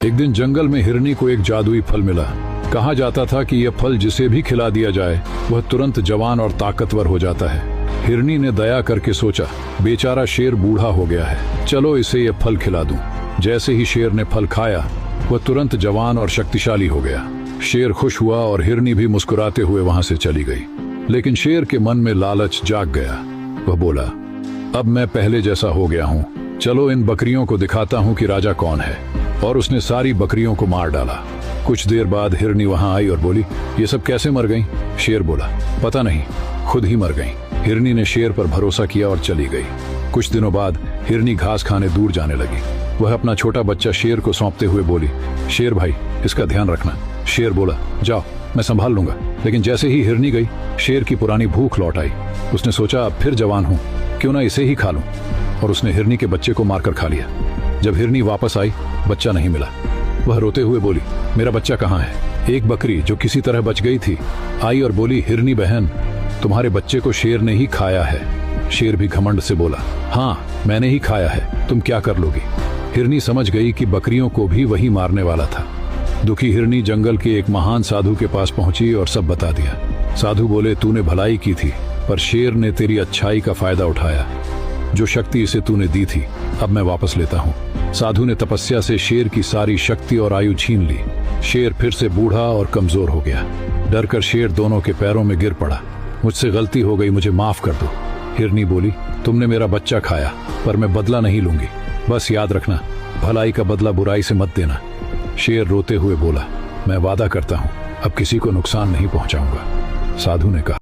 एक दिन जंगल में हिरनी को एक जादुई फल मिला। कहा जाता था कि यह फल जिसे भी खिला दिया जाए वह तुरंत जवान और ताकतवर हो जाता है। हिरनी ने दया करके सोचा, बेचारा शेर बूढ़ा हो गया है, चलो इसे यह फल खिला दूं। जैसे ही शेर ने फल खाया वह तुरंत जवान और शक्तिशाली हो गया। शेर खुश हुआ और हिरनी भी मुस्कुराते हुए वहां से चली गई। लेकिन शेर के मन में लालच जाग गया। वह बोला, अब मैं पहले जैसा हो गया हूँ, चलो इन बकरियों को दिखाता हूँ कि राजा कौन है। और उसने सारी बकरियों को मार डाला। कुछ देर बाद हिरनी वहां आई और बोली, ये सब कैसे मर गईं? शेर बोला, पता नहीं, खुद ही मर गईं। हिरनी ने शेर पर भरोसा किया और चली गई। कुछ दिनों बाद हिरनी घास खाने दूर जाने लगी। वह अपना छोटा बच्चा शेर को सौंपते हुए बोली, शेर भाई, इसका ध्यान रखना। शेर बोला, जाओ, मैं संभाल लूंगा। लेकिन जैसे ही हिरनी गई, शेर की पुरानी भूख लौट आई। उसने सोचा, अब फिर जवान हूं, क्यों ना इसे ही खा लूं। और उसने हिरनी के बच्चे को मारकर खा लिया। जब हिरनी वापस आई, बच्चा नहीं मिला। वह रोते हुए बोली, मेरा बच्चा कहाँ है? एक बकरी जो किसी तरह बच गई थी आई और बोली, हिरनी बहन, तुम्हारे बच्चे को शेर ने ही खाया है। शेर भी घमंड से बोला, हाँ, मैंने ही खाया है, तुम क्या कर लोगी? हिरनी समझ गई कि बकरियों को भी वही मारने वाला था। दुखी हिरनी जंगल के एक महान साधु के पास पहुंची और सब बता दिया। साधु बोले, तूने भलाई की थी, पर शेर ने तेरी अच्छाई का फायदा उठाया। जो शक्ति इसे तूने दी थी, अब मैं वापस लेता हूँ। साधु ने तपस्या से शेर की सारी शक्ति और आयु छीन ली। शेर फिर से बूढ़ा और कमजोर हो गया। डरकर शेर दोनों के पैरों में गिर पड़ा। मुझसे गलती हो गई, मुझे माफ कर दो। हिरनी बोली, तुमने मेरा बच्चा खाया, पर मैं बदला नहीं लूंगी। बस याद रखना, भलाई का बदला बुराई से मत देना। शेर रोते हुए बोला, मैं वादा करता हूँ, अब किसी को नुकसान नहीं पहुंचाऊंगा। साधु ने कहा,